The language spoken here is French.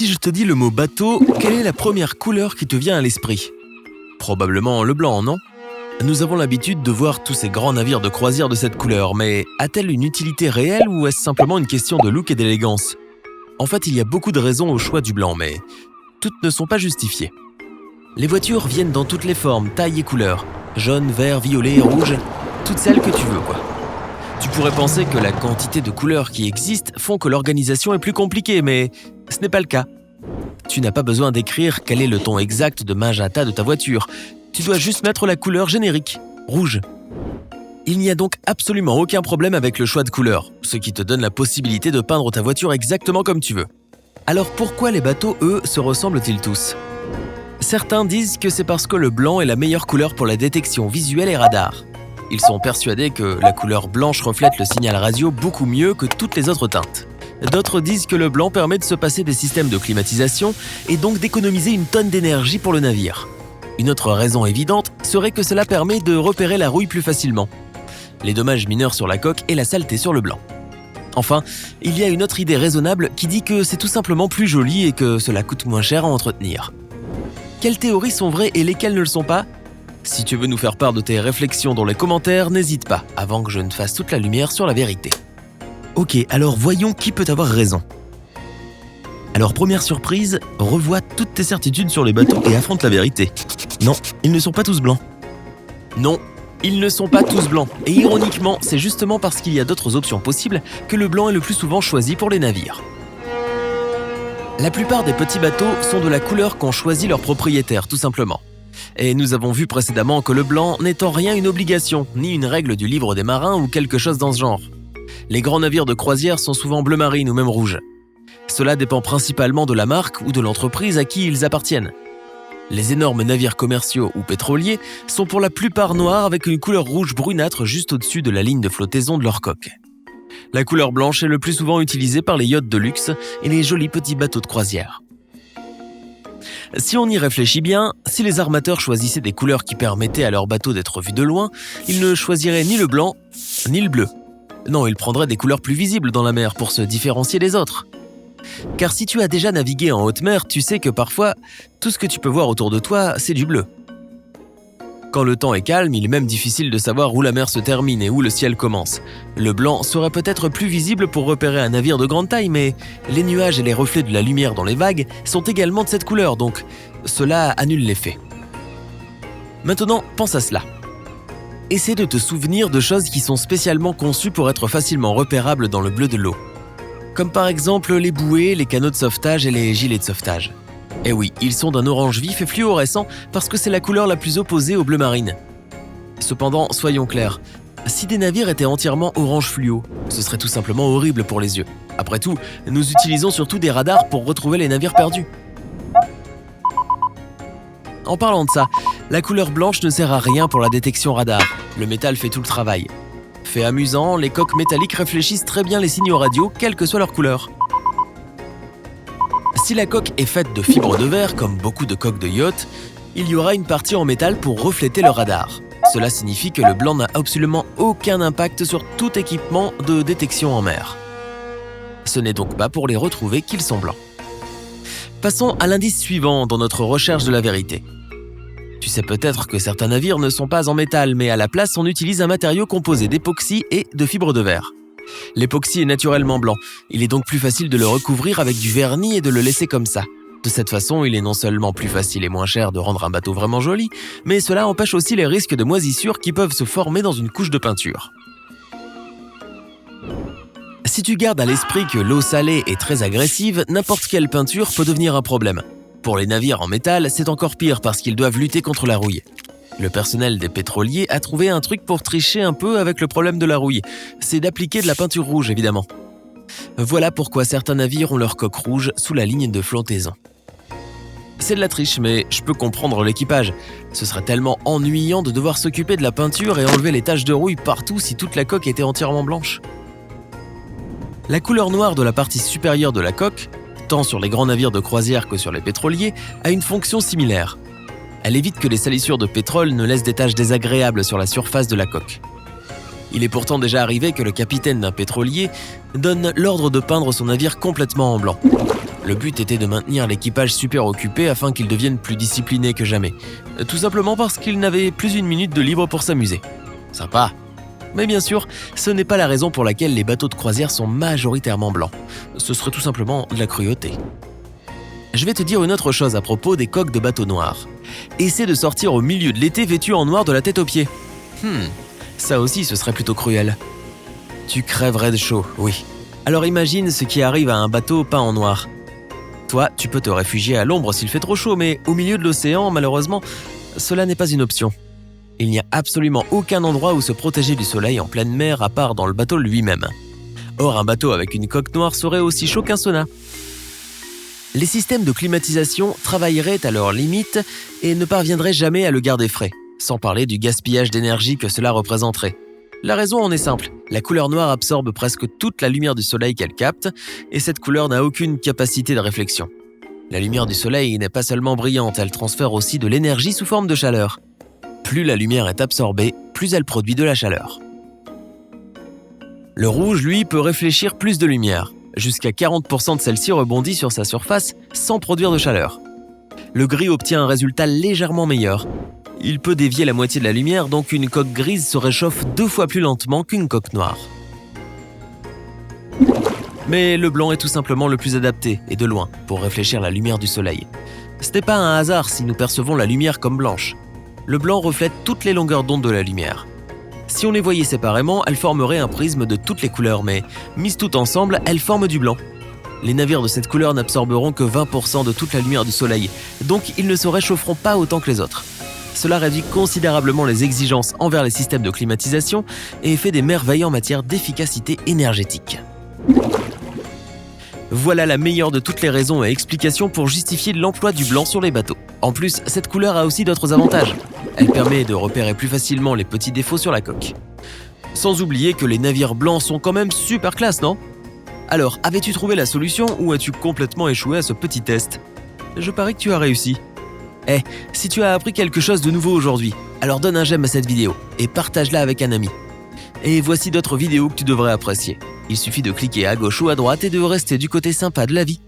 Si je te dis le mot bateau, quelle est la première couleur qui te vient à l'esprit? Probablement le blanc, non? Nous avons l'habitude de voir tous ces grands navires de croisière de cette couleur, mais a-t-elle une utilité réelle ou est-ce simplement une question de look et d'élégance? En fait, il y a beaucoup de raisons au choix du blanc, mais toutes ne sont pas justifiées. Les voitures viennent dans toutes les formes, tailles et couleurs. Jaune, vert, violet, rouge, toutes celles que tu veux, quoi. Tu pourrais penser que la quantité de couleurs qui existent font que l'organisation est plus compliquée, mais ce n'est pas le cas. Tu n'as pas besoin d'écrire quel est le ton exact de magenta de ta voiture. Tu dois juste mettre la couleur générique, rouge. Il n'y a donc absolument aucun problème avec le choix de couleur, ce qui te donne la possibilité de peindre ta voiture exactement comme tu veux. Alors pourquoi les bateaux, eux, se ressemblent-ils tous? Certains disent que c'est parce que le blanc est la meilleure couleur pour la détection visuelle et radar. Ils sont persuadés que la couleur blanche reflète le signal radio beaucoup mieux que toutes les autres teintes. D'autres disent que le blanc permet de se passer des systèmes de climatisation et donc d'économiser une tonne d'énergie pour le navire. Une autre raison évidente serait que cela permet de repérer la rouille plus facilement, les dommages mineurs sur la coque et la saleté sur le blanc. Enfin, il y a une autre idée raisonnable qui dit que c'est tout simplement plus joli et que cela coûte moins cher à entretenir. Quelles théories sont vraies et lesquelles ne le sont pas? Si tu veux nous faire part de tes réflexions dans les commentaires, n'hésite pas, avant que je ne fasse toute la lumière sur la vérité. Ok, alors voyons qui peut avoir raison. Alors première surprise, revois toutes tes certitudes sur les bateaux et affronte la vérité. Non, ils ne sont pas tous blancs. Non, ils ne sont pas tous blancs. Et ironiquement, c'est justement parce qu'il y a d'autres options possibles que le blanc est le plus souvent choisi pour les navires. La plupart des petits bateaux sont de la couleur qu'ont choisi leurs propriétaires, tout simplement. Et nous avons vu précédemment que le blanc n'est en rien une obligation, ni une règle du livre des marins ou quelque chose dans ce genre. Les grands navires de croisière sont souvent bleu marine ou même rouge. Cela dépend principalement de la marque ou de l'entreprise à qui ils appartiennent. Les énormes navires commerciaux ou pétroliers sont pour la plupart noirs avec une couleur rouge brunâtre juste au-dessus de la ligne de flottaison de leur coque. La couleur blanche est le plus souvent utilisée par les yachts de luxe et les jolis petits bateaux de croisière. Si on y réfléchit bien, si les armateurs choisissaient des couleurs qui permettaient à leur bateau d'être vus de loin, ils ne choisiraient ni le blanc, ni le bleu. Non, ils prendraient des couleurs plus visibles dans la mer pour se différencier des autres. Car si tu as déjà navigué en haute mer, tu sais que parfois, tout ce que tu peux voir autour de toi, c'est du bleu. Quand le temps est calme, il est même difficile de savoir où la mer se termine et où le ciel commence. Le blanc serait peut-être plus visible pour repérer un navire de grande taille, mais les nuages et les reflets de la lumière dans les vagues sont également de cette couleur, donc cela annule l'effet. Maintenant, pense à cela. Essaie de te souvenir de choses qui sont spécialement conçues pour être facilement repérables dans le bleu de l'eau. Comme par exemple les bouées, les canaux de sauvetage et les gilets de sauvetage. Eh oui, ils sont d'un orange vif et fluorescent parce que c'est la couleur la plus opposée au bleu marine. Cependant, soyons clairs, si des navires étaient entièrement orange fluo, ce serait tout simplement horrible pour les yeux. Après tout, nous utilisons surtout des radars pour retrouver les navires perdus. En parlant de ça, la couleur blanche ne sert à rien pour la détection radar. Le métal fait tout le travail. Fait amusant, les coques métalliques réfléchissent très bien les signaux radio, quelle que soit leur couleur. Si la coque est faite de fibres de verre, comme beaucoup de coques de yacht, il y aura une partie en métal pour refléter le radar. Cela signifie que le blanc n'a absolument aucun impact sur tout équipement de détection en mer. Ce n'est donc pas pour les retrouver qu'ils sont blancs. Passons à l'indice suivant dans notre recherche de la vérité. Tu sais peut-être que certains navires ne sont pas en métal, mais à la place, on utilise un matériau composé d'époxy et de fibres de verre. L'époxy est naturellement blanc, il est donc plus facile de le recouvrir avec du vernis et de le laisser comme ça. De cette façon, il est non seulement plus facile et moins cher de rendre un bateau vraiment joli, mais cela empêche aussi les risques de moisissure qui peuvent se former dans une couche de peinture. Si tu gardes à l'esprit que l'eau salée est très agressive, n'importe quelle peinture peut devenir un problème. Pour les navires en métal, c'est encore pire parce qu'ils doivent lutter contre la rouille. Le personnel des pétroliers a trouvé un truc pour tricher un peu avec le problème de la rouille. C'est d'appliquer de la peinture rouge, évidemment. Voilà pourquoi certains navires ont leur coque rouge sous la ligne de flottaison. C'est de la triche, mais je peux comprendre l'équipage. Ce serait tellement ennuyant de devoir s'occuper de la peinture et enlever les taches de rouille partout si toute la coque était entièrement blanche. La couleur noire de la partie supérieure de la coque, tant sur les grands navires de croisière que sur les pétroliers, a une fonction similaire. Elle évite que les salissures de pétrole ne laissent des taches désagréables sur la surface de la coque. Il est pourtant déjà arrivé que le capitaine d'un pétrolier donne l'ordre de peindre son navire complètement en blanc. Le but était de maintenir l'équipage super occupé afin qu'ils deviennent plus disciplinés que jamais. Tout simplement parce qu'ils n'avaient plus une minute de libre pour s'amuser. Sympa. Mais bien sûr, ce n'est pas la raison pour laquelle les bateaux de croisière sont majoritairement blancs. Ce serait tout simplement de la cruauté. Je vais te dire une autre chose à propos des coques de bateaux noirs. Essaie de sortir au milieu de l'été vêtu en noir de la tête aux pieds. Ça aussi ce serait plutôt cruel. Tu crèverais de chaud, oui. Alors imagine ce qui arrive à un bateau peint en noir. Toi, tu peux te réfugier à l'ombre s'il fait trop chaud, mais au milieu de l'océan, malheureusement, cela n'est pas une option. Il n'y a absolument aucun endroit où se protéger du soleil en pleine mer à part dans le bateau lui-même. Or, un bateau avec une coque noire serait aussi chaud qu'un sauna. Les systèmes de climatisation travailleraient à leur limite et ne parviendraient jamais à le garder frais, sans parler du gaspillage d'énergie que cela représenterait. La raison en est simple, la couleur noire absorbe presque toute la lumière du soleil qu'elle capte, et cette couleur n'a aucune capacité de réflexion. La lumière du soleil n'est pas seulement brillante, elle transfère aussi de l'énergie sous forme de chaleur. Plus la lumière est absorbée, plus elle produit de la chaleur. Le rouge, lui, peut réfléchir plus de lumière. Jusqu'à 40% de celle-ci rebondit sur sa surface sans produire de chaleur. Le gris obtient un résultat légèrement meilleur. Il peut dévier la moitié de la lumière, donc une coque grise se réchauffe 2 fois plus lentement qu'une coque noire. Mais le blanc est tout simplement le plus adapté, et de loin, pour réfléchir la lumière du soleil. Ce n'est pas un hasard si nous percevons la lumière comme blanche. Le blanc reflète toutes les longueurs d'onde de la lumière. Si on les voyait séparément, elles formeraient un prisme de toutes les couleurs, mais mises toutes ensemble, elles forment du blanc. Les navires de cette couleur n'absorberont que 20% de toute la lumière du soleil, donc ils ne se réchaufferont pas autant que les autres. Cela réduit considérablement les exigences envers les systèmes de climatisation et fait des merveilles en matière d'efficacité énergétique. Voilà la meilleure de toutes les raisons et explications pour justifier l'emploi du blanc sur les bateaux. En plus, cette couleur a aussi d'autres avantages. Elle permet de repérer plus facilement les petits défauts sur la coque. Sans oublier que les navires blancs sont quand même super classe, non ? Alors, avais-tu trouvé la solution ou as-tu complètement échoué à ce petit test ? Je parie que tu as réussi. Si tu as appris quelque chose de nouveau aujourd'hui, alors donne un j'aime à cette vidéo et partage-la avec un ami. Et voici d'autres vidéos que tu devrais apprécier. Il suffit de cliquer à gauche ou à droite et de rester du côté sympa de la vie.